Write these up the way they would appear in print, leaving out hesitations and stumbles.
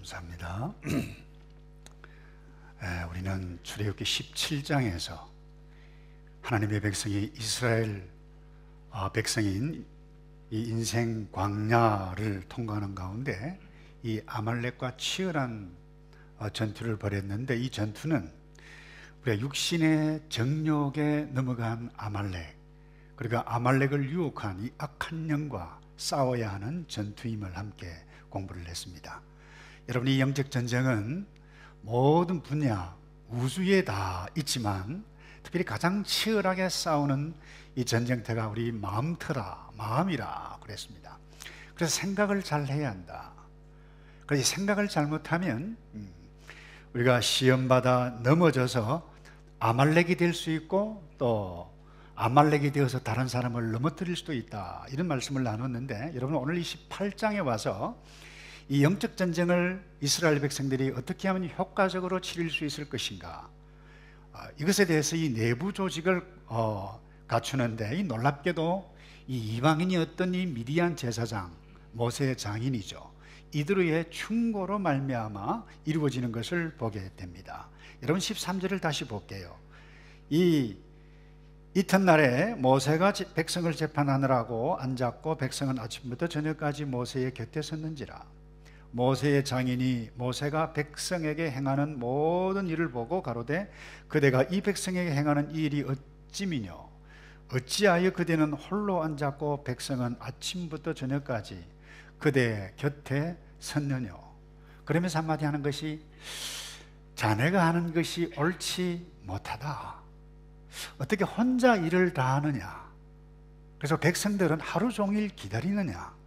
감사합니다. 우리는 출애굽기 17장에서 하나님의 백성이 이스라엘 백성인 이 인생 광야를 통과하는 가운데 이 아말렉과 치열한 전투를 벌였는데, 이 전투는 우리가 육신의 정욕에 넘어간 아말렉, 그러니까 아말렉을 유혹한 이 악한 영과 싸워야 하는 전투임을 함께 공부를 했습니다. 여러분, 이 영적 전쟁은 모든 분야 우주에 다 있지만 특별히 가장 치열하게 싸우는 이 전쟁터가 우리 마음이라 그랬습니다. 그래서 생각을 잘 해야 한다. 그래서 생각을 잘못하면 우리가 시험받아 넘어져서 아말렉이 될 수 있고, 또 아말렉이 되어서 다른 사람을 넘어뜨릴 수도 있다, 이런 말씀을 나눴는데, 여러분 오늘 28장에 와서 이 영적 전쟁을 이스라엘 백성들이 어떻게 하면 효과적으로 치를 수 있을 것인가, 이것에 대해서 이 내부 조직을 갖추는데, 이 놀랍게도 이 이방인이었던 이 미디안 제사장, 모세의 장인이죠, 이들의 충고로 말미암아 이루어지는 것을 보게 됩니다. 여러분 13절을 다시 볼게요. 이 이튿날에 모세가 백성을 재판하느라고 앉았고, 백성은 아침부터 저녁까지 모세의 곁에 섰는지라. 모세의 장인이 모세가 백성에게 행하는 모든 일을 보고 가로되, 그대가 이 백성에게 행하는 이 일이 어찌미뇨? 어찌하여 그대는 홀로 앉았고 백성은 아침부터 저녁까지 그대 곁에 섰느뇨? 그러면서 한마디 하는 것이, 자네가 하는 것이 옳지 못하다. 어떻게 혼자 일을 다 하느냐? 그래서 백성들은 하루 종일 기다리느냐?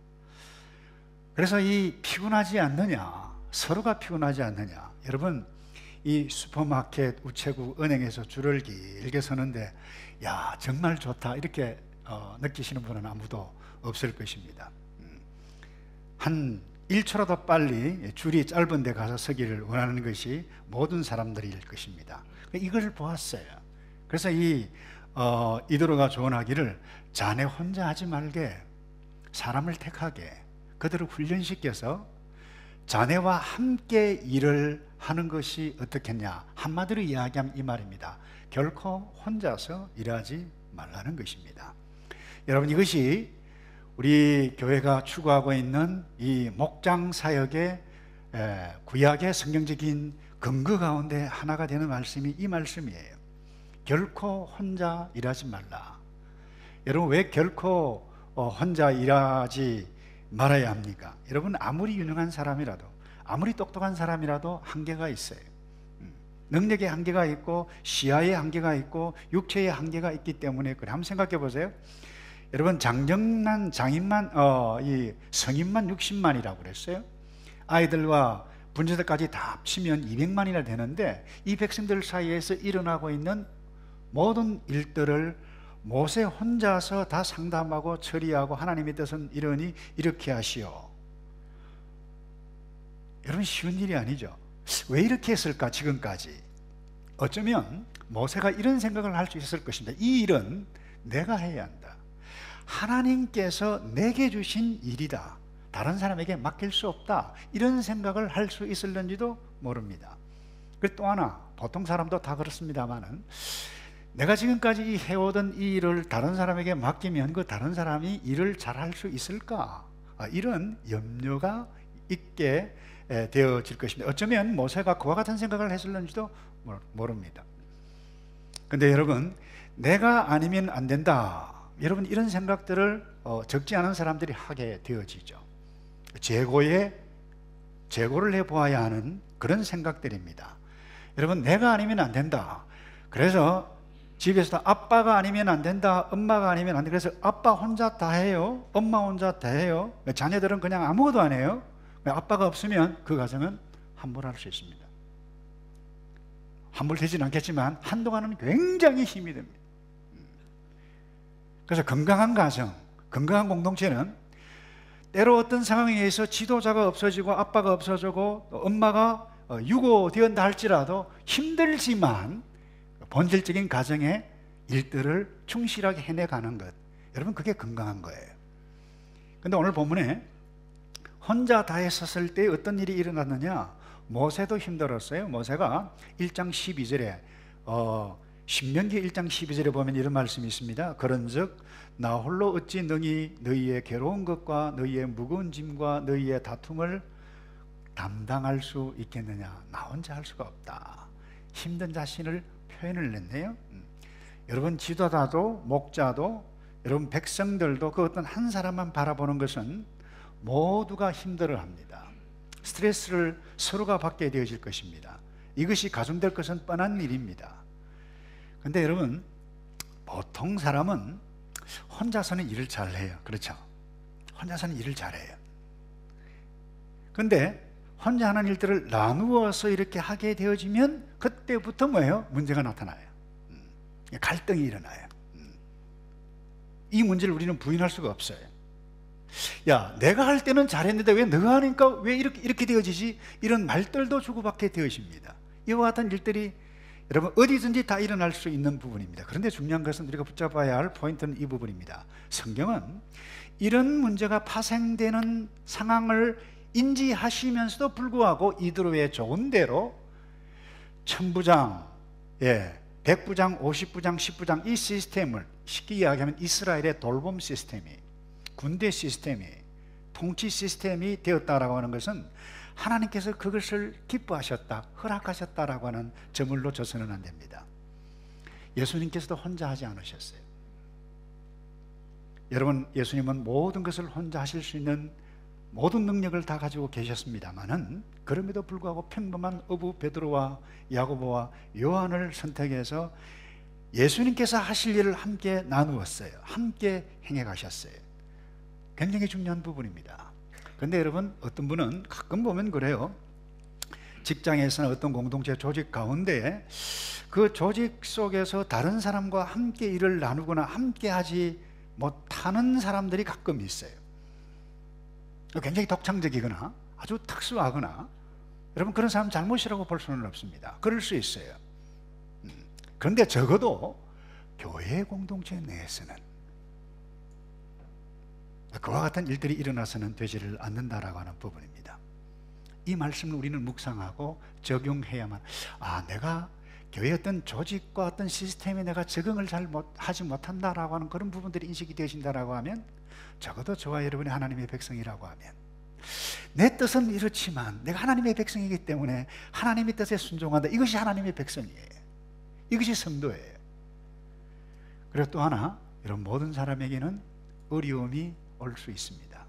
그래서 이 피곤하지 않느냐? 서로가 피곤하지 않느냐? 여러분, 이 슈퍼마켓, 우체국, 은행에서 줄을 길게 서는데 야, 정말 좋다, 이렇게 느끼시는 분은 아무도 없을 것입니다. 한 1초라도 빨리 줄이 짧은 데 가서 서기를 원하는 것이 모든 사람들일 것입니다. 이걸 보았어요. 그래서 이도로가 조언하기를, 자네 혼자 하지 말게 사람을 택하게, 그들을 훈련시켜서 자네와 함께 일을 하는 것이 어떻겠냐. 한마디로 이야기하면 이 말입니다. 결코 혼자서 일하지 말라는 것입니다. 여러분, 이것이 우리 교회가 추구하고 있는 이 목장 사역의 구약의 성경적인 근거 가운데 하나가 되는 말씀이 이 말씀이에요. 결코 혼자 일하지 말라. 여러분, 왜 결코 혼자 일하지 말아야 합니까? 여러분, 아무리 유능한 사람이라도, 아무리 똑똑한 사람이라도 한계가 있어요. 능력의 한계가 있고, 시야의 한계가 있고, 육체의 한계가 있기 때문에 그래. 한번 생각해 보세요. 여러분, 장정난 장인만 이 성인만 60만이라고 그랬어요. 아이들과 분자들까지 다 합치면 200만이나 되는데, 이 백성들 사이에서 일어나고 있는 모든 일들을 모세 혼자서 다 상담하고 처리하고, 하나님의 뜻은 이러니 이렇게 하시오. 여러분, 쉬운 일이 아니죠. 왜 이렇게 했을까 지금까지? 어쩌면 모세가 이런 생각을 할 수 있을 것입니다. 이 일은 내가 해야 한다. 하나님께서 내게 주신 일이다. 다른 사람에게 맡길 수 없다. 이런 생각을 할 수 있을는지도 모릅니다. 그리고 또 하나, 보통 사람도 다 그렇습니다만은, 내가 지금까지 해오던 이 일을 다른 사람에게 맡기면 그 다른 사람이 일을 잘할 수 있을까? 이런 염려가 있게 되어질 것입니다. 어쩌면 모세가 그와 같은 생각을 했을는지도 모릅니다. 근데 여러분, 내가 아니면 안 된다, 여러분, 이런 생각들을 적지 않은 사람들이 하게 되어지죠. 재고를 해보아야 하는 그런 생각들입니다. 여러분, 내가 아니면 안 된다. 그래서 집에서도 아빠가 아니면 안 된다, 엄마가 아니면 안 된다. 그래서 아빠 혼자 다 해요, 엄마 혼자 다 해요. 자녀들은 그냥 아무것도 안 해요. 아빠가 없으면 그 가정은 함몰할 수 있습니다. 함몰되지는 않겠지만 한동안은 굉장히 힘이 됩니다. 그래서 건강한 가정, 건강한 공동체는 때로 어떤 상황에 의해서 지도자가 없어지고 아빠가 없어지고 엄마가 유고되었다 할지라도 힘들지만 본질적인 가정의 일들을 충실하게 해내가는 것, 여러분, 그게 건강한 거예요. 그런데 오늘 본문에 혼자 다 했었을 때 어떤 일이 일어났느냐? 모세도 힘들었어요. 모세가 1장 12절에 신명기 1장 12절에 보면 이런 말씀이 있습니다. 그런즉 나 홀로 어찌 능히 너희의 괴로운 것과 너희의 무거운 짐과 너희의 다툼을 담당할 수 있겠느냐? 나 혼자 할 수가 없다. 힘든 자신을 표현을 했네요. 여러분, 지도자도 목자도 여러분 백성들도 그 어떤 한 사람만 바라보는 것은 모두가 힘들어합니다. 스트레스를 서로가 받게 되어질 것입니다. 이것이 가중될 것은 뻔한 일입니다. 근데 여러분, 보통 사람은 혼자서는 일을 잘해요. 그렇죠? 혼자서는 일을 잘해요. 근데 혼자 하는 일들을 나누어서 이렇게 하게 되어지면 그때부터 뭐예요? 문제가 나타나요. 갈등이 일어나요. 이 문제를 우리는 부인할 수가 없어요. 야, 내가 할 때는 잘했는데 왜 너가 하니까 왜 이렇게 되어지지? 이런 말들도 주고받게 되어집니다. 이와 같은 일들이 여러분 어디든지 다 일어날 수 있는 부분입니다. 그런데 중요한 것은 우리가 붙잡아야 할 포인트는 이 부분입니다. 성경은 이런 문제가 파생되는 상황을 인지하시면서도 불구하고 이대로의 좋은 대로 천부장, 백부장, 50부장, 10부장 이 시스템을 쉽게 이야기하면 이스라엘의 돌봄 시스템이, 군대 시스템이, 통치 시스템이 되었다라고 하는 것은 하나님께서 그것을 기뻐하셨다, 허락하셨다라고 하는 점을 놓쳐서는 안 됩니다. 예수님께서도 혼자 하지 않으셨어요. 여러분, 예수님은 모든 것을 혼자 하실 수 있는 모든 능력을 다 가지고 계셨습니다만은 그럼에도 불구하고 평범한 어부 베드로와 야고보와 요한을 선택해서 예수님께서 하실 일을 함께 나누었어요. 함께 행해 가셨어요. 굉장히 중요한 부분입니다. 그런데 여러분, 어떤 분은 가끔 보면 그래요. 직장에서는 어떤 공동체 조직 가운데 그 조직 속에서 다른 사람과 함께 일을 나누거나 함께 하지 못하는 사람들이 가끔 있어요. 굉장히 독창적이거나 아주 특수하거나, 여러분 그런 사람 잘못이라고 볼 수는 없습니다. 그럴 수 있어요. 그런데 적어도 교회 공동체 내에서는 그와 같은 일들이 일어나서는 되지를 않는다라고 하는 부분입니다. 이 말씀을 우리는 묵상하고 적용해야만, 내가 교회 어떤 조직과 어떤 시스템에 내가 적응을 잘 하지 못한다라고 하는 그런 부분들이 인식이 되신다라고 하면, 적어도 저와 여러분이 하나님의 백성이라고 하면, 내 뜻은 이렇지만 내가 하나님의 백성이기 때문에 하나님의 뜻에 순종한다. 이것이 하나님의 백성이에요. 이것이 성도예요. 그리고 또 하나, 이런 모든 사람에게는 어려움이 올 수 있습니다.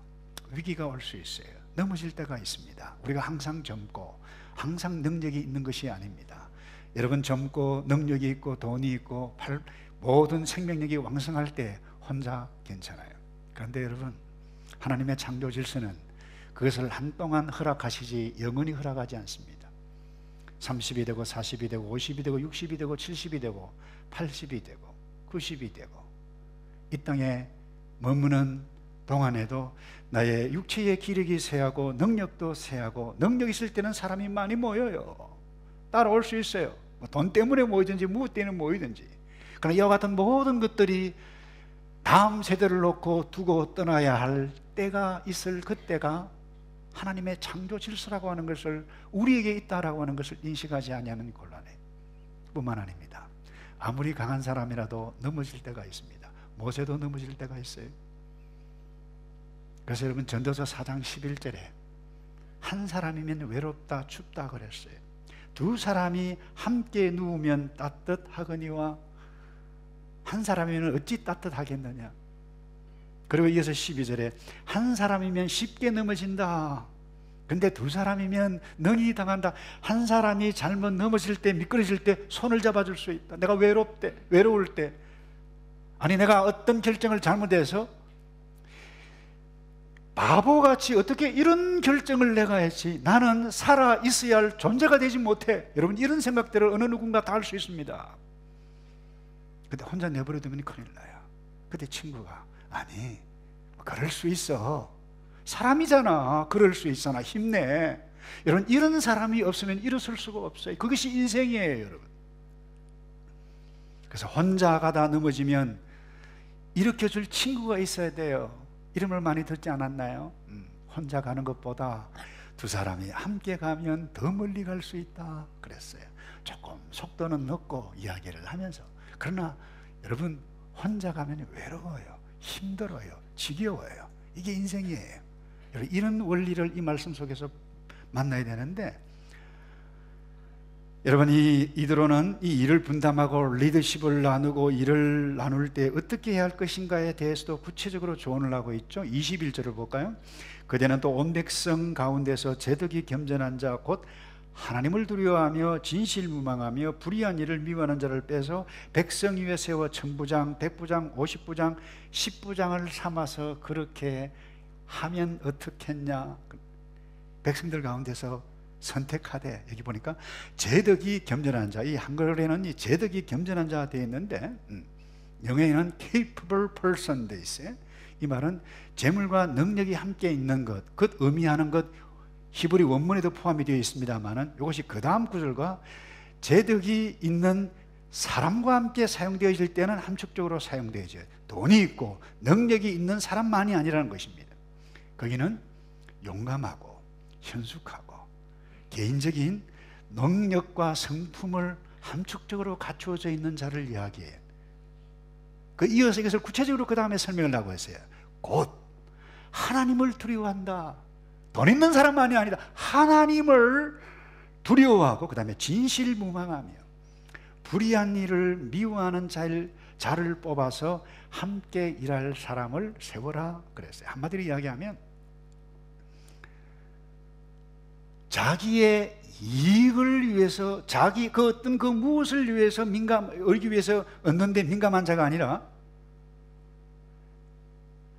위기가 올 수 있어요. 넘어질 때가 있습니다. 우리가 항상 젊고 항상 능력이 있는 것이 아닙니다. 여러분, 젊고 능력이 있고 돈이 있고 모든 생명력이 왕성할 때 혼자 괜찮아요. 그런데 여러분, 하나님의 창조 질서는 그것을 한동안 허락하시지 영원히 허락하지 않습니다. 30이 되고 40이 되고 50이 되고 60이 되고 70이 되고 80이 되고 90이 되고 이 땅에 머무는 동안에도 나의 육체의 기력이 쇠하고 능력도 쇠하고, 능력 있을 때는 사람이 많이 모여요. 따라올 수 있어요. 돈 때문에 모이든지 무엇 때문에 모이든지. 그러나 이와 같은 모든 것들이 다음 세대를 놓고 두고 떠나야 할 때가 있을 그때가 하나님의 창조 질서라고 하는 것을, 우리에게 있다라고 하는 것을 인식하지 아니하는 곤란해 뿐만 아닙니다. 아무리 강한 사람이라도 넘어질 때가 있습니다. 모세도 넘어질 때가 있어요. 그래서 여러분, 전도서 4장 11절에 한 사람이면 외롭다 춥다 그랬어요. 두 사람이 함께 누우면 따뜻하거니와 한 사람이면 어찌 따뜻하겠느냐. 그리고 이어서 12절에 한 사람이면 쉽게 넘어진다. 근데 두 사람이면 능히 당한다. 한 사람이 잘못 넘어질 때, 미끄러질 때 손을 잡아줄 수 있다. 내가 외로울 때, 아니 내가 어떤 결정을 잘못해서 바보같이 어떻게 이런 결정을 내가 했지, 나는 살아 있어야 할 존재가 되지 못해. 여러분, 이런 생각들을 어느 누군가 다 할 수 있습니다. 근데 혼자 내버려두면 큰일 나요. 그때 친구가, 아니 그럴 수 있어, 사람이잖아, 그럴 수 있잖아, 힘내. 여러분, 이런 사람이 없으면 일어설 수가 없어요. 그것이 인생이에요, 여러분. 그래서 혼자 가다 넘어지면 일으켜줄 친구가 있어야 돼요. 이름을 많이 듣지 않았나요? 혼자 가는 것보다 두 사람이 함께 가면 더 멀리 갈 수 있다 그랬어요. 조금 속도는 늦고 이야기를 하면서. 그러나 여러분, 혼자 가면 외로워요, 힘들어요, 지겨워요. 이게 인생이에요. 이런 원리를 이 말씀 속에서 만나야 되는데, 여러분, 이드로는 이 일을 분담하고 리더십을 나누고 일을 나눌 때 어떻게 해야 할 것인가에 대해서도 구체적으로 조언을 하고 있죠. 21절을 볼까요? 그대는 또 온 백성 가운데서 제덕이 겸전한 자 곧 하나님을 두려워하며 진실무망하며 불의한 일을 미워하는 자를 빼서 백성 위에 세워 천부장, 백부장, 50부장, 10부장을 삼아서 그렇게 하면 어떻겠냐. 백성들 가운데서 선택하되, 여기 보니까 제덕이 겸전한 자, 이 한글에는 이 제덕이 겸전한 자 되어 있는데 영어에는 capable person 되어 있어요. 이 말은 재물과 능력이 함께 있는 것, 그 의미하는 것, 히브리 원문에도 포함이 되어 있습니다만은 이것이 그 다음 구절과 제덕이 있는 사람과 함께 사용되어질 때는 함축적으로 사용되어져요. 돈이 있고 능력이 있는 사람만이 아니라는 것입니다. 거기는 용감하고 현숙하고 개인적인 능력과 성품을 함축적으로 갖추어져 있는 자를 이야기해요. 이어서 이것을 구체적으로 그 다음에 설명을 하고 있어요. 곧 하나님을 두려워한다. 돈 있는 사람만이 아니다. 하나님을 두려워하고 그 다음에 진실무망하며 불의한 일을 미워하는 자를 뽑아서 함께 일할 사람을 세워라 그랬어요. 한마디로 이야기하면 자기의 이익을 위해서, 자기 어떤 무엇을 위해서 얻기 위해서 얻는데 민감한 자가 아니라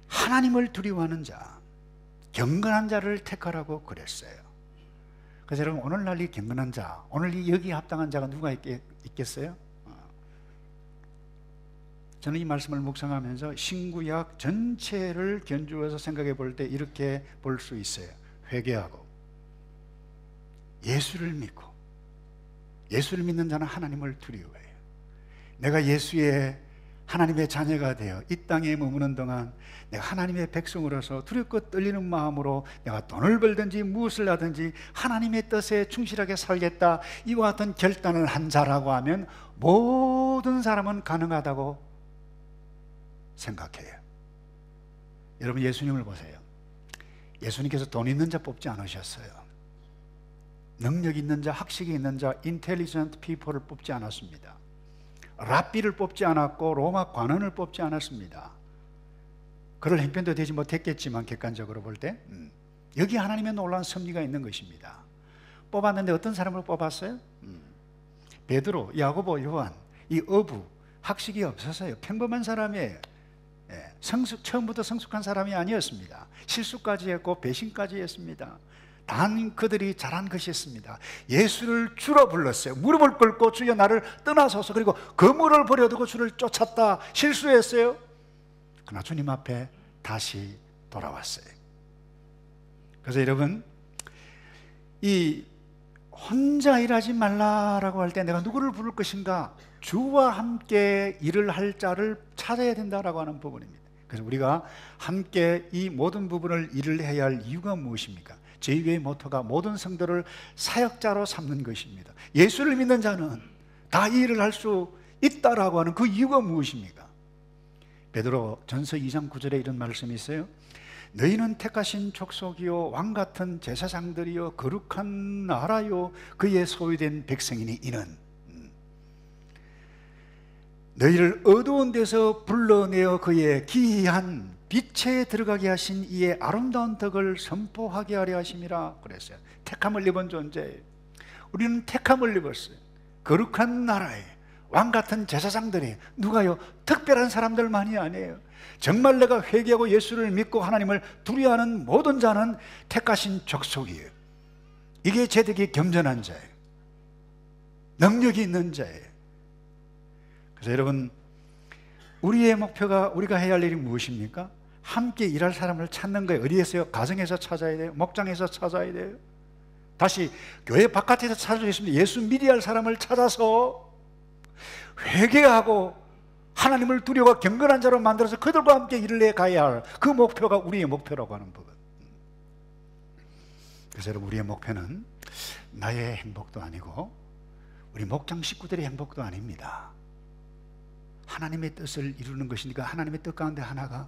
하나님을 두려워하는 자, 경건한 자를 택하라고 그랬어요. 그래서 여러분, 오늘날 이 경건한 자, 오늘 여기에 합당한 자가 누가 있겠어요? 저는 이 말씀을 묵상하면서 신구약 전체를 견주어서 생각해 볼 때 이렇게 볼 수 있어요. 회개하고 예수를 믿고, 예수를 믿는 자는 하나님을 두려워해요. 내가 예수의 하나님의 자녀가 되어 이 땅에 머무는 동안 내가 하나님의 백성으로서 두렵고 떨리는 마음으로 내가 돈을 벌든지 무엇을 하든지 하나님의 뜻에 충실하게 살겠다, 이와 같은 결단을 한 자라고 하면 모든 사람은 가능하다고 생각해요. 여러분, 예수님을 보세요. 예수님께서 돈 있는 자 뽑지 않으셨어요. 능력 있는 자, 학식이 있는 자, intelligent people을 뽑지 않았습니다. 랍비를 뽑지 않았고 로마 관원을 뽑지 않았습니다. 그럴 형편도 되지 못했겠지만 객관적으로 볼 때 여기 하나님의 놀라운 섭리가 있는 것입니다. 뽑았는데 어떤 사람을 뽑았어요? 베드로, 야고보, 요한, 이 어부, 학식이 없었어요. 평범한 사람이에요. 처음부터 성숙한 사람이 아니었습니다. 실수까지 했고 배신까지 했습니다. 단 그들이 잘한 것이 있습니다. 예수를 주로 불렀어요. 무릎을 꿇고 주여 나를 떠나소서. 그리고 그물을 버려두고 주를 쫓았다. 실수했어요. 그러나 주님 앞에 다시 돌아왔어요. 그래서 여러분, 이 혼자 일하지 말라라고 할 때 내가 누구를 부를 것인가? 주와 함께 일을 할 자를 찾아야 된다라고 하는 부분입니다. 그래서 우리가 함께 이 모든 부분을 일을 해야 할 이유가 무엇입니까? 제2의 모토가 모든 성도를 사역자로 삼는 것입니다. 예수를 믿는 자는 다 이 일을 할 수 있다라고 하는 그 이유가 무엇입니까? 베드로 전서 2장 9절에 이런 말씀이 있어요. 너희는 택하신 족속이요 왕같은 제사장들이요 거룩한 나라요 그의 소유된 백성이니 이는 너희를 어두운 데서 불러내어 그의 기이한 빛에 들어가게 하신 이의 아름다운 덕을 선포하게 하려 하심이라 그랬어요. 택함을 입은 존재예요. 우리는 택함을 입었어요. 거룩한 나라에 왕같은 제사장들이, 누가요? 특별한 사람들만이 아니에요. 정말 내가 회개하고 예수를 믿고 하나님을 두려워하는 모든 자는 택하신 족속이에요. 이게 제덕이 겸전한 자예요. 능력이 있는 자예요. 그래서 여러분, 우리의 목표가, 우리가 해야 할 일이 무엇입니까? 함께 일할 사람을 찾는 거예요. 어디에서요? 가정에서 찾아야 돼요. 목장에서 찾아야 돼요. 다시 교회 바깥에서 찾을 수 있습니다. 예수 믿어야 할 사람을 찾아서 회개하고 하나님을 두려워 경건한 자로 만들어서 그들과 함께 일을 해 가야 할 그 목표가 우리의 목표라고 하는 부분. 그래서 여러분, 우리의 목표는 나의 행복도 아니고 우리 목장 식구들의 행복도 아닙니다. 하나님의 뜻을 이루는 것이니까 하나님의 뜻 가운데 하나가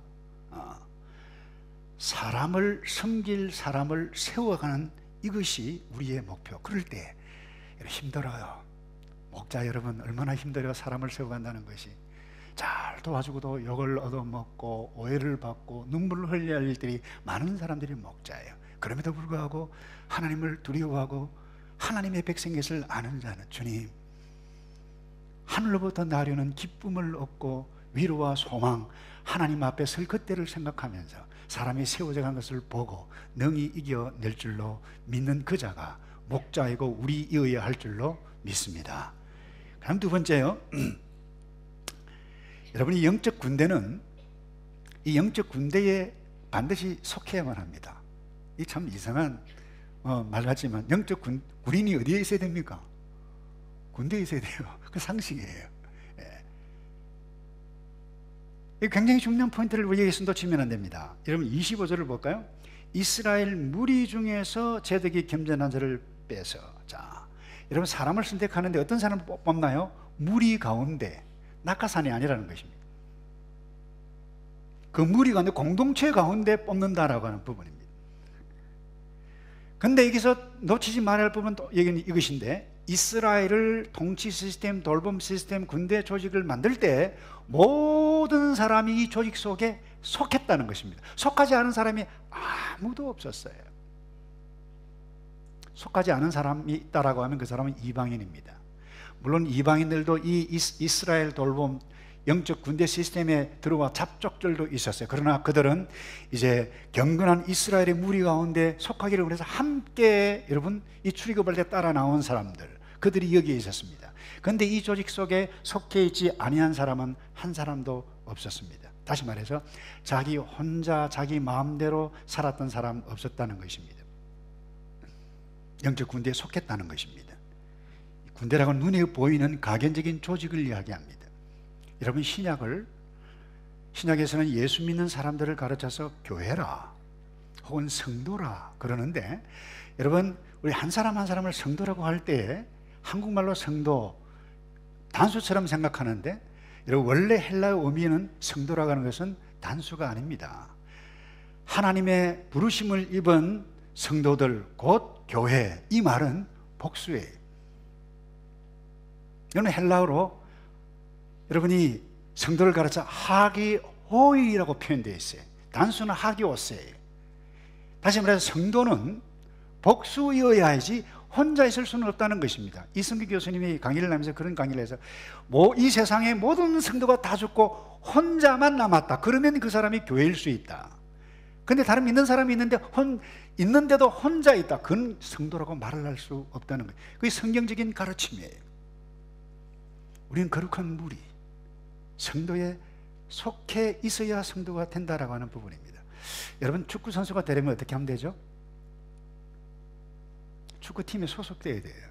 사람을 섬길 사람을 세워가는 이것이 우리의 목표. 그럴 때 힘들어요. 목자 여러분, 얼마나 힘들어요. 사람을 세워간다는 것이. 잘 도와주고도 욕을 얻어먹고 오해를 받고 눈물을 흘려야 할 일들이 많은 사람들이 목자예요. 그럼에도 불구하고 하나님을 두려워하고 하나님의 백성것을 아는 자는, 주님, 하늘로부터 나려는 기쁨을 얻고 위로와 소망, 하나님 앞에 설 그때를 생각하면서 사람이 세워져 간 것을 보고 능히 이겨낼 줄로 믿는 그 자가 목자이고 우리이어야 할 줄로 믿습니다. 그럼 두 번째요, 여러분이 영적 군대는 이 영적 군대에 반드시 속해야만 합니다. 이 참 이상한 말 같지만 영적 군인이 어디에 있어야 됩니까? 군대에 있어야 돼요. 그 상식이에요. 이 굉장히 중요한 포인트를 여기서 놓치면 안 됩니다. 여러분 25절을 볼까요? 이스라엘 무리 중에서 제득이 겸손한 자를 빼서. 자, 여러분 사람을 선택하는데 어떤 사람을 뽑나요? 무리 가운데, 낙하산이 아니라는 것입니다. 그 무리 가운데, 공동체 가운데 뽑는다라고 하는 부분입니다. 근데 여기서 놓치지 말아야 할 부분은 또 얘기는 이것인데, 이스라엘을 통치 시스템, 돌봄 시스템, 군대 조직을 만들 때 모든 사람이 이 조직 속에 속했다는 것입니다. 속하지 않은 사람이 아무도 없었어요. 속하지 않은 사람이 있다라고 하면 그 사람은 이방인입니다. 물론 이방인들도 이 이스라엘 돌봄 영적 군대 시스템에 들어와 잡족들도 있었어요. 그러나 그들은 이제 경건한 이스라엘의 무리 가운데 속하기를 원해서 함께, 여러분, 이 출애굽할 때 따라 나온 사람들, 그들이 여기에 있었습니다. 그런데 이 조직 속에 속해 있지 아니한 사람은 한 사람도 없었습니다. 다시 말해서 자기 혼자 자기 마음대로 살았던 사람 없었다는 것입니다. 영적 군대에 속했다는 것입니다. 군대라고 눈에 보이는 가견적인 조직을 이야기합니다. 여러분, 신약에서는 예수 믿는 사람들을 가르쳐서 교회라 혹은 성도라 그러는데, 여러분, 우리 한 사람 한 사람을 성도라고 할 때 한국말로 성도 단수처럼 생각하는데, 여러분, 원래 헬라어 의미는 성도라고 하는 것은 단수가 아닙니다. 하나님의 부르심을 입은 성도들, 곧 교회, 이 말은 복수예요. 이거는 헬라어로 여러분이 성도를 가르쳐 하기오이라고 표현되어 있어요. 단수는 하기오세예요. 다시 말해서 성도는 복수이어야지 혼자 있을 수는 없다는 것입니다. 이승규 교수님이 강의를 하면서 그런 강의를 해서 이 세상의 모든 성도가 다 죽고 혼자만 남았다, 그러면 그 사람이 교회일 수 있다. 근데 다른 믿는 사람이 있는데도 혼자 있다, 그건 성도라고 말을 할 수 없다는 거예요. 그게 성경적인 가르침이에요. 우리는 거룩한 무리, 성도에 속해 있어야 성도가 된다라고 하는 부분입니다. 여러분, 축구 선수가 되려면 어떻게 하면 되죠? 축구팀에 소속돼야 돼요.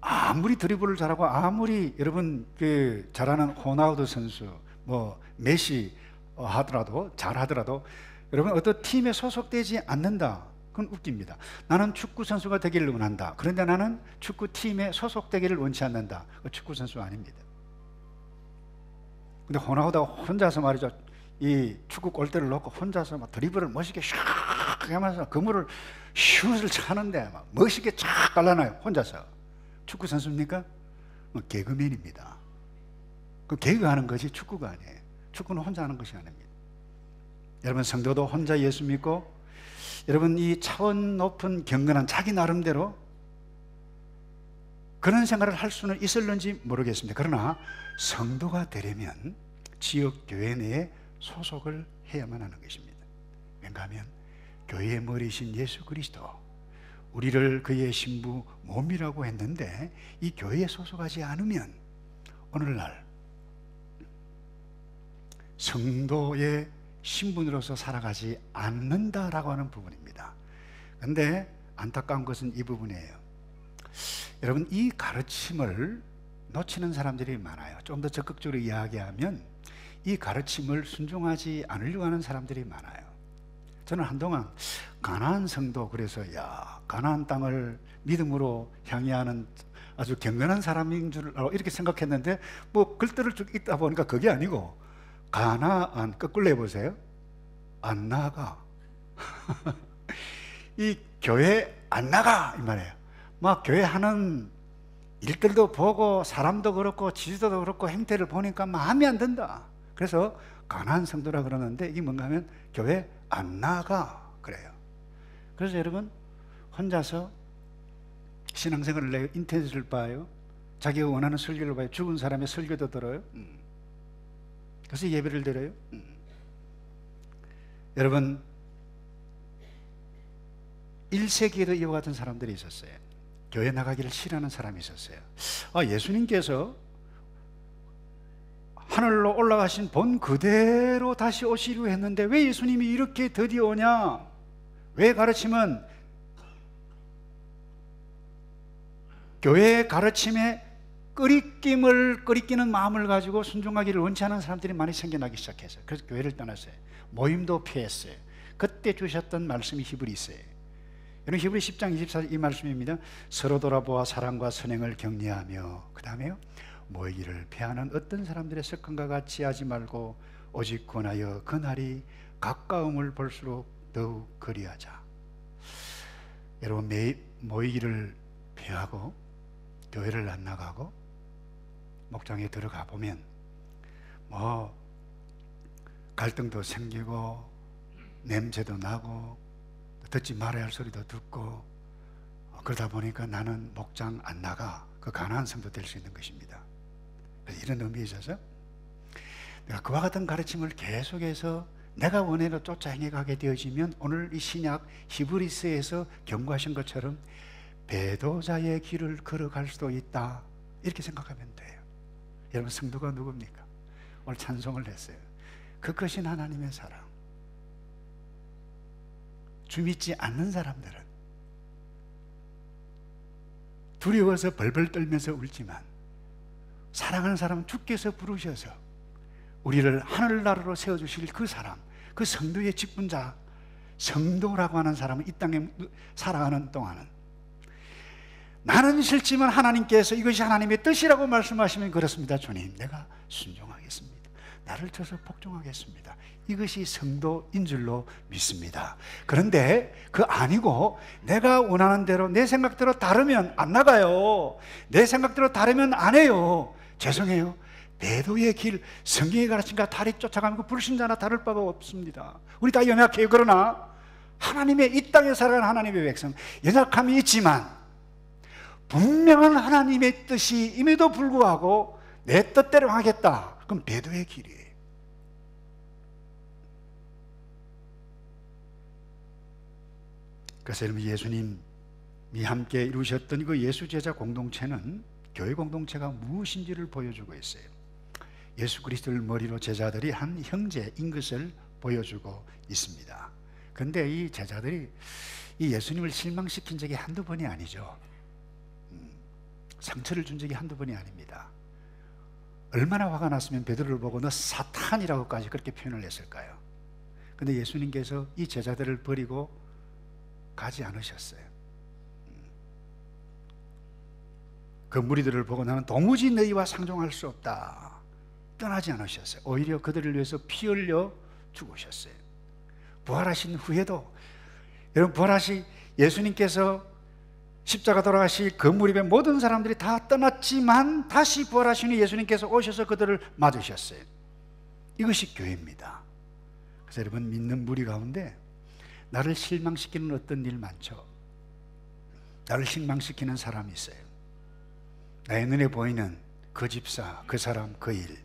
아무리 드리블을 잘하고 아무리 여러분 잘하는 호나우두 선수, 메시 하더라도, 잘하더라도 여러분 어떤 팀에 소속되지 않는다, 그건 웃깁니다. 나는 축구 선수가 되기를 원한다, 그런데 나는 축구팀에 소속되기를 원치 않는다, 축구 선수 아닙니다. 근데 호나우두가 혼자서 말이죠, 이 축구 골대를 놓고 혼자서 막 드리블을 멋있게 샥 하면서 그물을 슛을 차는데 막 멋있게 쫙 갈라놔요, 혼자서. 축구 선수입니까? 개그맨입니다. 그 개그하는 것이 축구가 아니에요. 축구는 혼자 하는 것이 아닙니다. 여러분, 성도도 혼자 예수 믿고, 여러분, 이 차원 높은 경건한 자기 나름대로 그런 생활을 할 수는 있을는지 모르겠습니다. 그러나 성도가 되려면 지역 교회 내에 소속을 해야만 하는 것입니다. 왜냐 하면 교회의 머리이신 예수 그리스도, 우리를 그의 신부 몸이라고 했는데 이 교회에 소속하지 않으면 오늘날 성도의 신분으로서 살아가지 않는다라고 하는 부분입니다. 그런데 안타까운 것은 이 부분이에요. 여러분, 이 가르침을 놓치는 사람들이 많아요. 좀 더 적극적으로 이야기하면 이 가르침을 순종하지 않으려고 하는 사람들이 많아요. 저는 한동안 가나안 성도, 그래서 가나안 땅을 믿음으로 향해하는 아주 경건한 사람인 줄 이렇게 생각했는데, 뭐 글들을 쭉 읽다 보니까 그게 아니고 가나안, 거꾸로 해보세요. 안 나가. 이 교회 안 나가 이 말이에요. 막 교회 하는 일들도 보고 사람도 그렇고 지지도도 그렇고 행태를 보니까 마음이 안 든다. 그래서 가나안 성도라 그러는데, 이게 뭔가 하면 교회 안 나가 그래요. 그래서 여러분, 혼자서 신앙생활을 해요. 인터넷을 봐요. 자기가 원하는 설교를 봐요. 죽은 사람의 설교도 들어요. 그래서 예배를 드려요. 여러분, 1세기에도 이와 같은 사람들이 있었어요. 교회 나가기를 싫어하는 사람이 있었어요. 예수님께서 하늘로 올라가신 본 그대로 다시 오시려 했는데 왜 예수님이 이렇게 드디어 오냐? 왜 가르침은 교회의 가르침에 끄리끼는 마음을 가지고 순종하기를 원치 않은 사람들이 많이 생겨나기 시작했어요. 그래서 교회를 떠났어요. 모임도 피했어요. 그때 주셨던 말씀이 히브리서예요. 여러분, 히브리 10장 24절 이 말씀입니다. 서로 돌아보아 사랑과 선행을 격려하며, 그 다음에요, 모이기를 피하는 어떤 사람들의 습관과 같이 하지 말고 오직 권하여 그날이 가까움을 볼수록 더욱 그리하자. 여러분, 모이기를 피하고 교회를 안 나가고 목장에 들어가 보면 뭐 갈등도 생기고 냄새도 나고 듣지 말아야 할 소리도 듣고, 그러다 보니까 나는 목장 안 나가, 그 가나안 성도 될 수 있는 것입니다. 그래서 이런 의미에 있어서 내가 그와 같은 가르침을 계속해서 내가 원해로 쫓아 행해가게 되어지면 오늘 이 신약 히브리서에서 경고하신 것처럼 배도자의 길을 걸어갈 수도 있다, 이렇게 생각하면 돼요. 여러분, 성도가 누굽니까? 오늘 찬송을 했어요. 그 크신 하나님의 사랑. 주 믿지 않는 사람들은 두려워서 벌벌 떨면서 울지만, 사랑하는 사람은 주께서 부르셔서 우리를 하늘나라로 세워주실 그 사람, 그 성도의 직분자, 성도라고 하는 사람은 이 땅에 살아가는 동안은 나는 싫지만 하나님께서 이것이 하나님의 뜻이라고 말씀하시면, 그렇습니다 주님, 내가 순종하겠습니다, 나를 쳐서 복종하겠습니다, 이것이 성도인 줄로 믿습니다. 그런데 그 아니고 내가 원하는 대로 내 생각대로 다르면 안 나가요. 내 생각대로 다르면 안 해요. 죄송해요. 배도의 길, 성경의 가르침과 달리 쫓아가는 그 불신자나 다를 바가 없습니다. 우리 다 연약해요. 그러나 하나님의 이 땅에 살아가는 하나님의 백성, 연약함이 있지만 분명한 하나님의 뜻이 임에도 불구하고 내 뜻대로 하겠다, 그럼 배도의 길이에요. 그래서 여러분, 예수님이 함께 이루셨던 그 예수 제자 공동체는 교회 공동체가 무엇인지를 보여주고 있어요. 예수 그리스도를 머리로 제자들이 한 형제인 것을 보여주고 있습니다. 그런데 이 제자들이 이 예수님을 실망시킨 적이 한두 번이 아니죠. 상처를 준 적이 한두 번이 아닙니다. 얼마나 화가 났으면 베드로를 보고 너 사탄이라고까지 그렇게 표현을 했을까요? 그런데 예수님께서 이 제자들을 버리고 가지 않으셨어요. 그 무리들을 보고 나는 도무지 너희와 상종할 수 없다, 떠나지 않으셨어요. 오히려 그들을 위해서 피 흘려 죽으셨어요. 부활하신 후에도, 여러분, 부활하신 예수님께서 십자가 돌아가실 그 무렵에 모든 사람들이 다 떠났지만 다시 부활하신 후 예수님께서 오셔서 그들을 맞으셨어요. 이것이 교회입니다. 그래서 여러분, 믿는 무리 가운데 나를 실망시키는 어떤 일 많죠. 나를 실망시키는 사람이 있어요. 나의 눈에 보이는 그 집사, 그 사람, 그 일,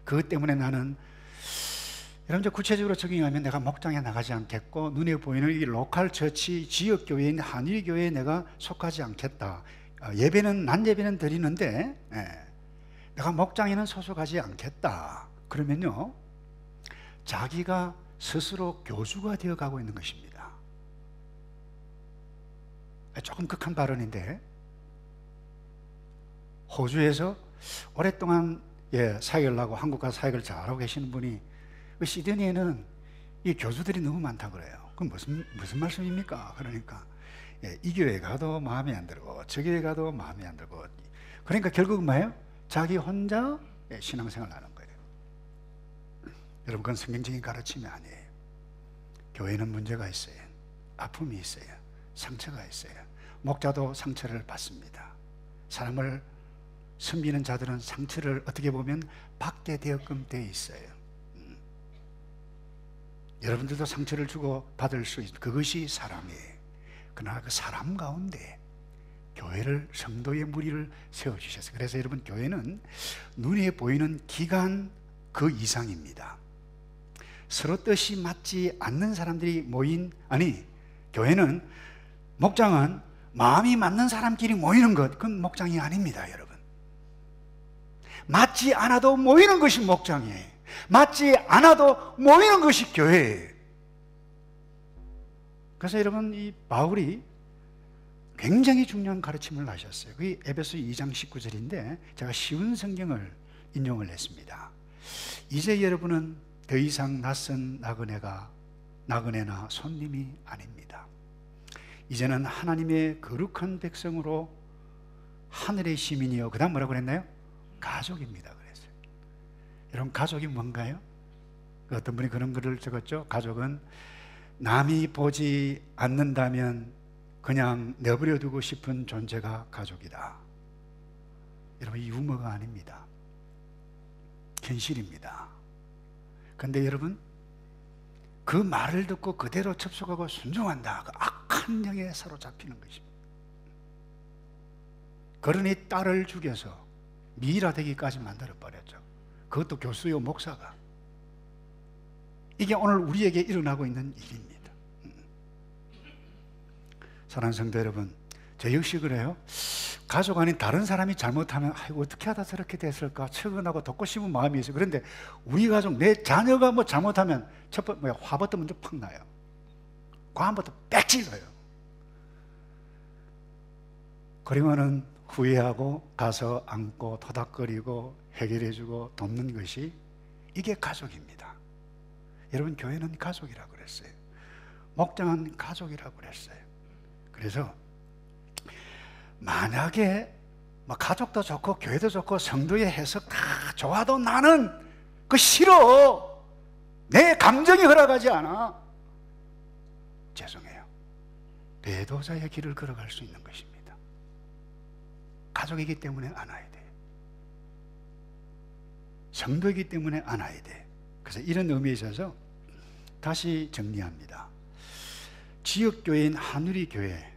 그것 때문에 나는, 여러분, 이제 구체적으로 적용하면 내가 목장에 나가지 않겠고, 눈에 보이는 이 로컬 처치, 지역교회인 한일교회에 내가 속하지 않겠다, 예배는, 난 예배는 드리는데 내가 목장에는 소속하지 않겠다, 그러면요, 자기가 스스로 교주가 되어가고 있는 것입니다. 조금 극한 발언인데, 호주에서 오랫동안 사역을 하고 한국과 사역을 잘하고 계시는 분이, 시드니에는 이 교주들이 너무 많다 그래요. 그럼 무슨 말씀입니까? 그러니까 이 교회 가도 마음에 안 들고 저 교회 가도 마음에 안 들고, 그러니까 결국은 뭐예요? 자기 혼자 신앙생활 하는 거예요. 여러분, 그건 성경적인 가르침이 아니에요. 교회는 문제가 있어요. 아픔이 있어요. 상처가 있어요. 목자도 상처를 받습니다. 사람을 섬기는 자들은 상처를 어떻게 보면 받게 되게끔 돼 있어요. 여러분들도 상처를 주고 받을 수 있는 그것이 사람이에요. 그러나 그 사람 가운데 교회를, 성도의 무리를 세워주셨어요. 그래서 여러분, 교회는 눈에 보이는 기간 그 이상입니다. 서로 뜻이 맞지 않는 사람들이 모인, 교회는, 목장은 마음이 맞는 사람끼리 모이는 것, 그건 목장이 아닙니다. 여러분, 맞지 않아도 모이는 것이 목장이에요. 맞지 않아도 모이는 것이 교회예요. 그래서 여러분, 이 바울이 굉장히 중요한 가르침을 하셨어요. 그게 에베소 2장 19절인데 제가 쉬운 성경을 인용을 했습니다. 이제 여러분은 더 이상 낯선 나그네나 손님이 아닙니다. 이제는 하나님의 거룩한 백성으로 하늘의 시민이요, 그 다음 뭐라고 그랬나요? 가족입니다 그랬어요. 여러분, 가족이 뭔가요? 어떤 분이 그런 글을 적었죠. 가족은 남이 보지 않는다면 그냥 내버려 두고 싶은 존재가 가족이다. 여러분, 이 유머가 아닙니다. 현실입니다. 그런데 여러분, 그 말을 듣고 그대로 접속하고 순종한다, 그 악한 영에 사로잡히는 것입니다. 그러니 딸을 죽여서 미라되기까지 만들어버렸죠. 그것도 교수요, 목사가. 이게 오늘 우리에게 일어나고 있는 일입니다. 사랑하는 성도 여러분, 저 역시 그래요. 가족 아닌 다른 사람이 잘못하면 아이고 어떻게 하다 저렇게 됐을까 측은하고 돕고 싶은 마음이 있어요. 그런데 우리 가족, 내 자녀가 뭐 잘못하면 화부터 먼저 팍 나요. 과부터 빽 찔러요. 그러면은 후회하고 가서 안고 토닥거리고 해결해주고 돕는 것이, 이게 가족입니다. 여러분, 교회는 가족이라고 그랬어요. 목장은 가족이라고 그랬어요. 그래서 만약에 가족도 좋고 교회도 좋고 성도의 해석 다 좋아도 나는 그 싫어, 내 감정이 허락하지 않아, 죄송해요. 배도자의 길을 걸어갈 수 있는 것입니다. 가족이기 때문에 안아야 돼. 성도이기 때문에 안아야 돼. 그래서 이런 의미에 있어서 다시 정리합니다. 지역교회인 하누리 교회,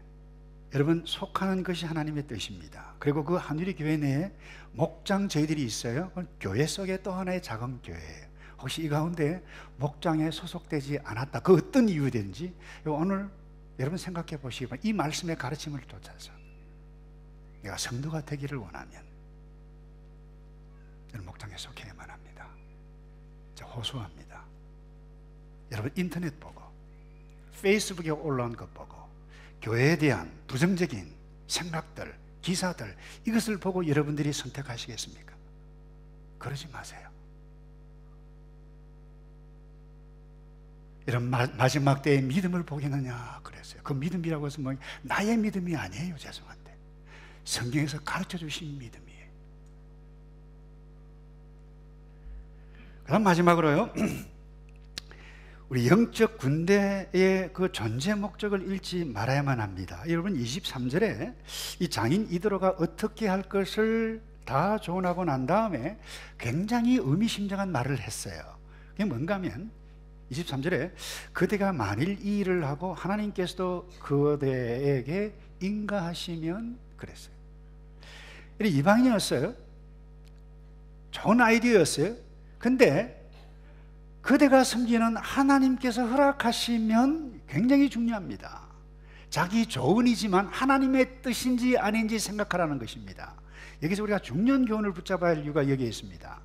여러분, 속하는 것이 하나님의 뜻입니다. 그리고 그 하누리 교회 내에 목장 저희들이 있어요. 교회 속에 또 하나의 작은 교회예요. 혹시 이 가운데 목장에 소속되지 않았다, 그 어떤 이유든지 오늘 여러분 생각해 보시기, 이 말씀의 가르침을 쫓아서 내가 성도가 되기를 원하면 여러분, 목장에 속해야만 합니다. 자, 호소합니다. 여러분, 인터넷 보고 페이스북에 올라온 것 보고 교회에 대한 부정적인 생각들, 기사들, 이것을 보고 여러분들이 선택하시겠습니까? 그러지 마세요. 이런 마지막 때의 믿음을 보겠느냐 그랬어요. 그 믿음이라고 해서 뭐 나의 믿음이 아니에요. 죄송한데 성경에서 가르쳐 주신 믿음이에요. 그 다음 마지막으로요, 우리 영적 군대의 그 존재 목적을 잃지 말아야만 합니다. 여러분, 23절에 이 장인 이드로가 어떻게 할 것을 다 조언하고 난 다음에 굉장히 의미심장한 말을 했어요. 그게 뭔가 하면 23절에 그대가 만일 이 일을 하고 하나님께서도 그대에게 인가하시면 그랬어요. 이방인이었어요. 좋은 아이디어였어요. 근데 그대가 섬기는 하나님께서 허락하시면 굉장히 중요합니다. 자기 조언이지만 하나님의 뜻인지 아닌지 생각하라는 것입니다. 여기서 우리가 중요한 교훈을 붙잡아야 할 이유가 여기에 있습니다.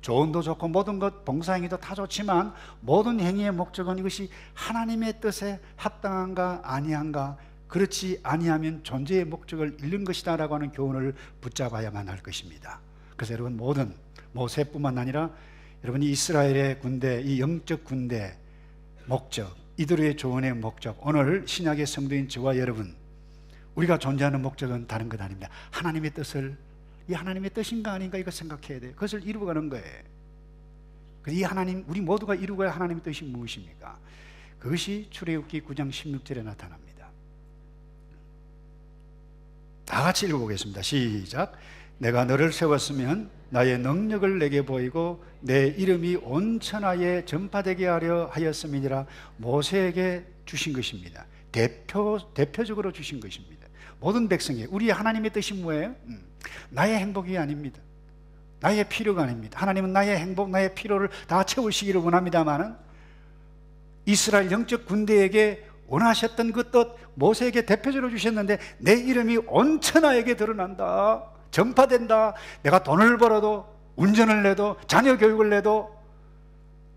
조언도 좋고 모든 것, 봉사행위도 다 좋지만 모든 행위의 목적은 이것이 하나님의 뜻에 합당한가 아니한가, 그렇지 아니하면 존재의 목적을 잃는 것이다 라고 하는 교훈을 붙잡아야만 할 것입니다. 그래서 여러분, 모든 모세뿐만 아니라 여러분이 이스라엘의 군대, 이 영적 군대, 목적, 이들의 조언의 목적, 오늘 신약의 성도인 저와 여러분, 우리가 존재하는 목적은 다른 것 아닙니다. 하나님의 뜻을, 이 하나님의 뜻인가 아닌가 이거 생각해야 돼요. 그것을 이루어가는 거예요. 이 하나님, 우리 모두가 이루어야 하나님의 뜻이 무엇입니까? 그것이 출애굽기 9장 16절에 나타납니다. 다 같이 읽어보겠습니다. 시작. 내가 너를 세웠으면 대의 능력을 내게 보이고 내 이름이 온 천하에 전파되게 하려 하였음이니라. 모세에게 주신 것입니다. 대표적으로 주신 것입니다. 모든 백성에 우리 하나님의 뜻이 뭐예요? 나의 행복이 아닙니다. 나의 필요가 아닙니다. 하나님은 나의 행복, 나의 필요를 다 채우시기를 원합니다만은 이스라엘 영적 군대에게 원하셨던 그 뜻 모세에게 대표적으로 주셨는데 내 이름이 온 천하에게 드러난다, 전파된다. 내가 돈을 벌어도, 운전을 해도, 자녀 교육을 해도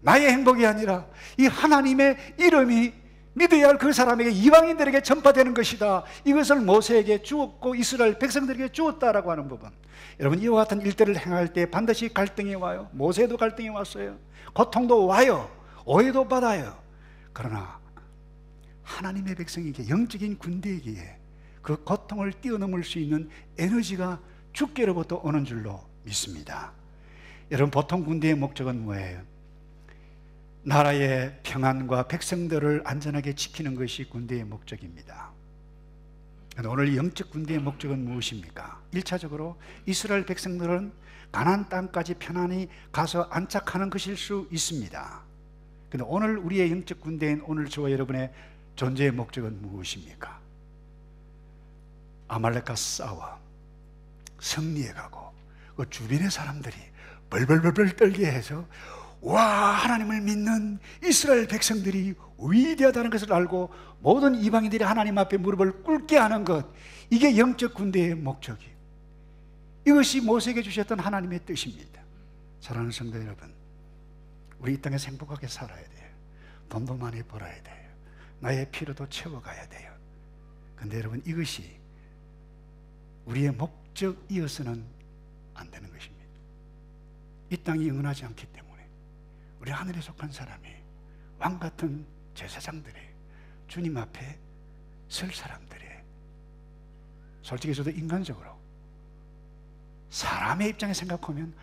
나의 행복이 아니라 이 하나님의 이름이 믿어야 할 그 사람에게, 이방인들에게 전파되는 것이다. 이것을 모세에게 주었고 이스라엘 백성들에게 주었다라고 하는 부분. 여러분, 이와 같은 일들을 행할 때 반드시 갈등이 와요. 모세도 갈등이 왔어요. 고통도 와요. 오해도 받아요. 그러나 하나님의 백성에게, 영적인 군대에게 그 고통을 뛰어넘을 수 있는 에너지가 주께로부터 오는 줄로 믿습니다. 여러분, 보통 군대의 목적은 뭐예요? 나라의 평안과 백성들을 안전하게 지키는 것이 군대의 목적입니다. 그런데 오늘 영적 군대의 목적은 무엇입니까? 1차적으로 이스라엘 백성들은 가나안 땅까지 편안히 가서 안착하는 것일 수 있습니다. 그런데 오늘 우리의 영적 군대인 오늘 저와 여러분의 존재의 목적은 무엇입니까? 아말렉과 싸워 승리해 가고 그 주변의 사람들이 벌벌벌벌 떨게 해서 와, 하나님을 믿는 이스라엘 백성들이 위대하다는 것을 알고 모든 이방인들이 하나님 앞에 무릎을 꿇게 하는 것, 이게 영적 군대의 목적이에요. 이것이 모세에게 주셨던 하나님의 뜻입니다. 사랑하는 성도 여러분, 우리 이 땅에서 행복하게 살아야 돼요. 돈도 많이 벌어야 돼요. 나의 필요도 채워가야 돼요. 그런데 여러분, 이것이 우리의 목적이어서는 안 되는 것입니다. 이 땅이 영원하지 않기 때문에 우리 하늘에 속한 사람이 왕같은 제사장들이 주님 앞에 설 사람들이, 솔직히 저도 인간적으로 사람의 입장에 생각하면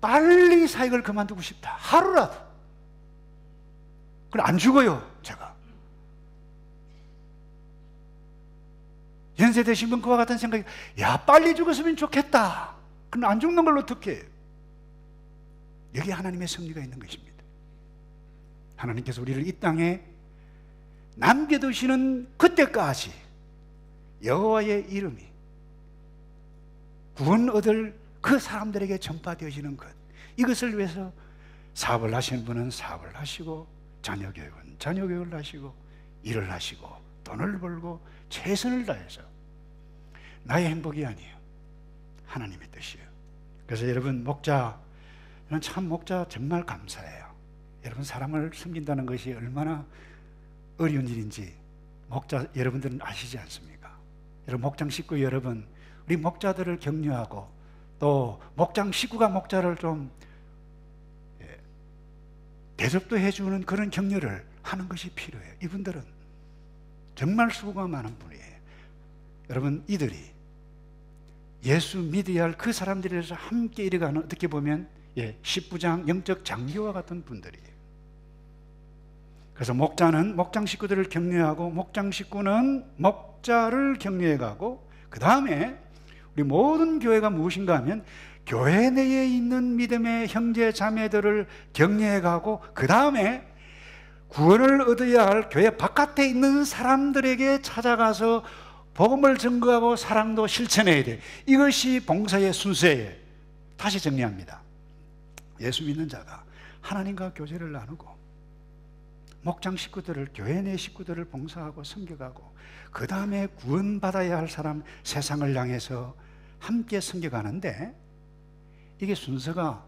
빨리 사역을 그만두고 싶다. 하루라도. 그럼 안 죽어요, 제가. 연세 드신 분 그와 같은 생각이, 야, 빨리 죽었으면 좋겠다. 그럼 안 죽는 걸로 어떻게 해요? 여기 하나님의 섭리가 있는 것입니다. 하나님께서 우리를 이 땅에 남겨두시는 그때까지 여호와의 이름이 구원 얻을 그 사람들에게 전파되어지는 것, 이것을 위해서 사업을 하시는 분은 사업을 하시고, 자녀 교육은 자녀 교육을 하시고, 일을 하시고, 돈을 벌고 최선을 다해서 나의 행복이 아니에요, 하나님의 뜻이에요. 그래서 여러분, 목자, 저는 참 목자 정말 감사해요. 여러분, 사람을 섬긴다는 것이 얼마나 어려운 일인지 목자 여러분들은 아시지 않습니까? 여러분, 목장 식구 여러분, 우리 목자들을 격려하고 또 목장 식구가 목자를 좀 대접도 해주는 그런 격려를 하는 것이 필요해요. 이분들은 정말 수고가 많은 분이에요. 여러분, 이들이 예수 믿어야 할 그 사람들에서 함께 이뤄가는, 어떻게 보면 십부장 영적 장교와 같은 분들이에요. 그래서 목자는 목장 식구들을 격려하고, 목장 식구는 목자를 격려해 가고, 그 다음에 우리 모든 교회가 무엇인가 하면 교회 내에 있는 믿음의 형제 자매들을 격려해 가고, 그 다음에 구원을 얻어야 할 교회 바깥에 있는 사람들에게 찾아가서 복음을 증거하고 사랑도 실천해야 돼. 이것이 봉사의 순서예요. 다시 정리합니다. 예수 믿는 자가 하나님과 교제를 나누고, 목장 식구들을, 교회 내 식구들을 봉사하고 섬겨가고, 그 다음에 구원받아야 할 사람, 세상을 향해서 함께 섬겨가는데, 이게 순서가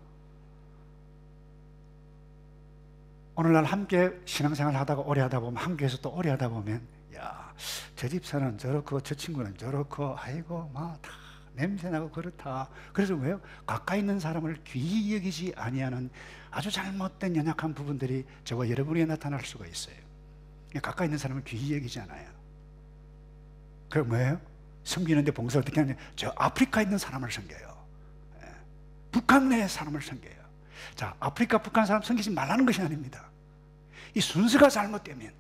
오늘날 함께 신앙생활 하다가 오래 하다 보면, 한교에서 또 오래 하다 보면, 야, 저 집사는 저렇고 저 친구는 저렇고, 아이고 막 다 냄새나고 그렇다. 그래서 왜요? 가까이 있는 사람을 귀히 여기지 아니하는 아주 잘못된 연약한 부분들이 저와 여러분에게 나타날 수가 있어요. 가까이 있는 사람을 귀히 여기지 않아요. 그럼 뭐예요? 섬기는데 봉사 어떻게 하냐? 저 아프리카에 있는 사람을 섬겨요. 북한 내 사람을 섬겨요. 자, 아프리카, 북한 사람 섬기지 말라는 것이 아닙니다. 이 순서가 잘못되면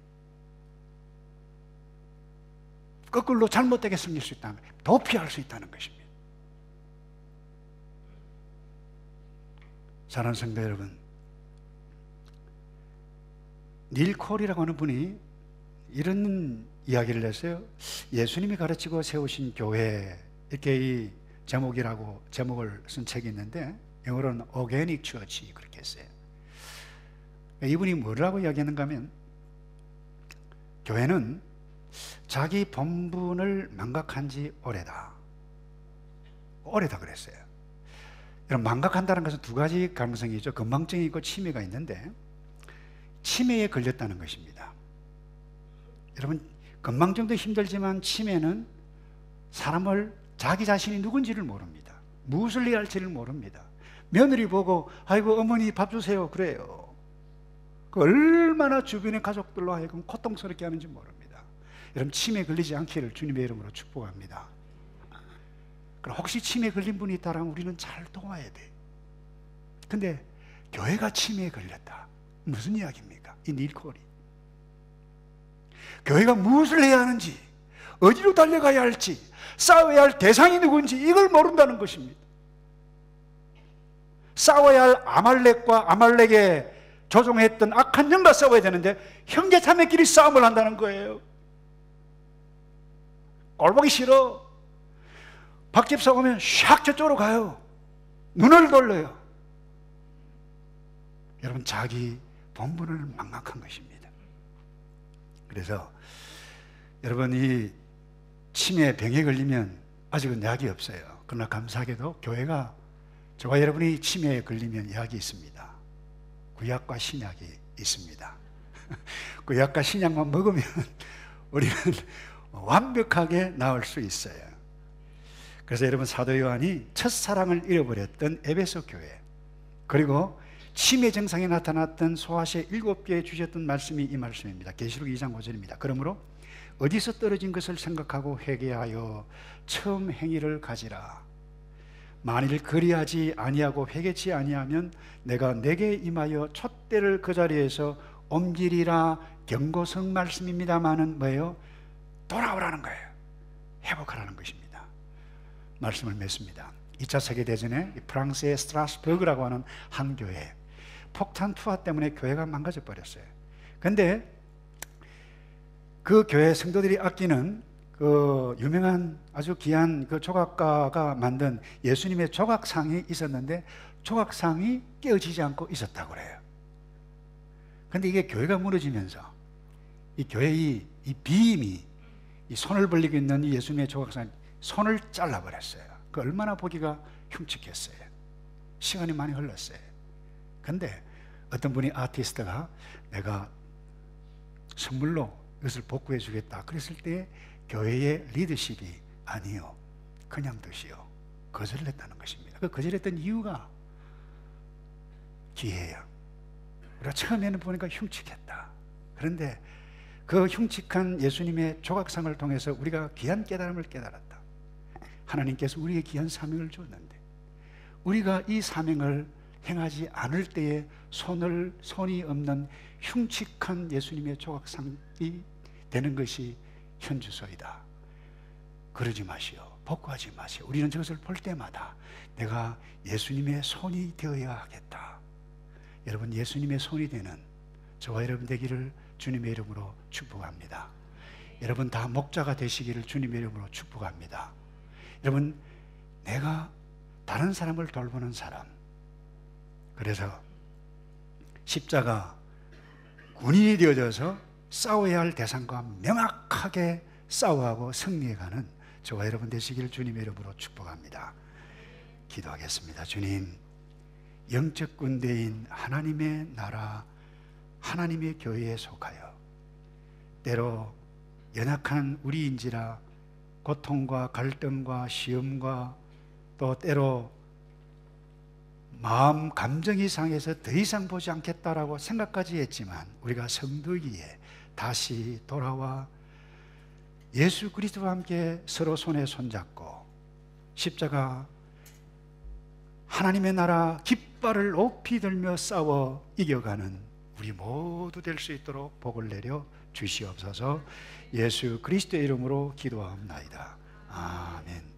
거꾸로 잘못되게 섬길 수 있다는 거예요. 도피할 수 있다는 것입니다. 사랑하는 성도 여러분, 닐 콜이라고 하는 분이 이런 이야기를 했어요. 예수님이 가르치고 세우신 교회, 이렇게 이 제목을 쓴 책이 있는데 영어로는 오게닉 처치 그렇게 했어요. 이분이 뭐라고 이야기하는가 하면 교회는 자기 본분을 망각한 지 오래다 그랬어요. 여러분, 망각한다는 것은 두 가지 가능성이 있죠. 건망증이 있고 치매가 있는데 치매에 걸렸다는 것입니다. 여러분, 건망증도 힘들지만 치매는 사람을 자기 자신이 누군지를 모릅니다. 무엇을 해야 할지를 모릅니다. 며느리 보고 아이고 어머니 밥 주세요 그래요. 그 얼마나 주변의 가족들로 하여금 고통스럽게 하는지 모릅니다. 여러분, 치매 걸리지 않기를 주님의 이름으로 축복합니다. 그럼 혹시 치매 걸린 분이 있다면 우리는 잘 도와야 돼. 근데 교회가 치매에 걸렸다. 무슨 이야기입니까? 이 닐 콜이 교회가 무엇을 해야 하는지, 어디로 달려가야 할지, 싸워야 할 대상이 누군지 이걸 모른다는 것입니다. 싸워야 할 아말렉에 조종했던 악한 영과 싸워야 되는데 형제자매끼리 싸움을 한다는 거예요. 꼴보기 싫어. 박집사 오면 샥 저쪽으로 가요. 눈을 돌려요. 여러분, 자기 본분을 망각한 것입니다. 그래서 여러분, 이 치매 병에 걸리면 아직은 약이 없어요. 그러나 감사하게도 교회가 저와 여러분이 치매에 걸리면 약이 있습니다. 구약과 신약이 있습니다. 구약과 신약만 먹으면 우리는 완벽하게 나을 수 있어요. 그래서 여러분, 사도 요한이 첫사랑을 잃어버렸던 에베소 교회, 그리고 치매 증상이 나타났던 소아시아 7교회에 주셨던 말씀이 이 말씀입니다. 계시록 2장 5절입니다. 그러므로 어디서 떨어진 것을 생각하고 회개하여 처음 행위를 가지라. 만일 그리하지 아니하고 회개치 아니하면 내가 내게 임하여 촛대를 그 자리에서 옮기리라. 경고성 말씀입니다마는 뭐예요? 돌아오라는 거예요. 회복하라는 것입니다. 말씀을 맺습니다. 2차 세계대전에 프랑스의 스트라스버그라고 하는 한 교회, 폭탄 투하 때문에 교회가 망가져 버렸어요. 근데 그 교회 성도들이 아끼는 그 유명한 아주 귀한 그 조각가가 만든 예수님의 조각상이 있었는데 조각상이 깨어지지 않고 있었다고 그래요. 근데 이게 교회가 무너지면서 이 교회의 이 비임이, 이 손을 벌리고 있는 이 예수님의 조각상 손을 잘라버렸어요. 그 얼마나 보기가 흉측했어요. 시간이 많이 흘렀어요. 근데 어떤 분이 아티스트가 내가 선물로 이것을 복구해 주겠다 그랬을 때 교회의 리더십이 아니요, 그냥 두시오, 거절을 했다는 것입니다. 그 거절했던 이유가 기회예요. 우리가 처음에는 보니까 흉측했다. 그런데 그 흉측한 예수님의 조각상을 통해서 우리가 귀한 깨달음을 깨달았다. 하나님께서 우리에게 귀한 사명을 줬는데 우리가 이 사명을 행하지 않을 때에 손이 없는 흉측한 예수님의 조각상이 되는 것이 현주소이다. 그러지 마시오. 복구하지 마시오. 우리는 저것을 볼 때마다 내가 예수님의 손이 되어야 하겠다. 여러분, 예수님의 손이 되는 저와 여러분 되기를 주님의 이름으로 축복합니다. 여러분 다 목자가 되시기를 주님의 이름으로 축복합니다. 여러분, 내가 다른 사람을 돌보는 사람, 그래서 십자가 군인이 되어져서 싸워야 할 대상과 명확하게 싸워하고 승리해가는 저와 여러분 되시기를 주님의 이름으로 축복합니다. 기도하겠습니다. 주님, 영적 군대인 하나님의 나라, 하나님의 교회에 속하여 때로 연약한 우리인지라 고통과 갈등과 시험과 또 때로 마음 감정이 상해서 더 이상 보지 않겠다라고 생각까지 했지만 우리가 성도기에 다시 돌아와 예수 그리스도와 함께 서로 손에 손잡고 십자가 하나님의 나라 깃발을 높이 들며 싸워 이겨가는 우리 모두 될 수 있도록 복을 내려 주시옵소서. 예수 그리스도의 이름으로 기도하옵나이다. 아멘.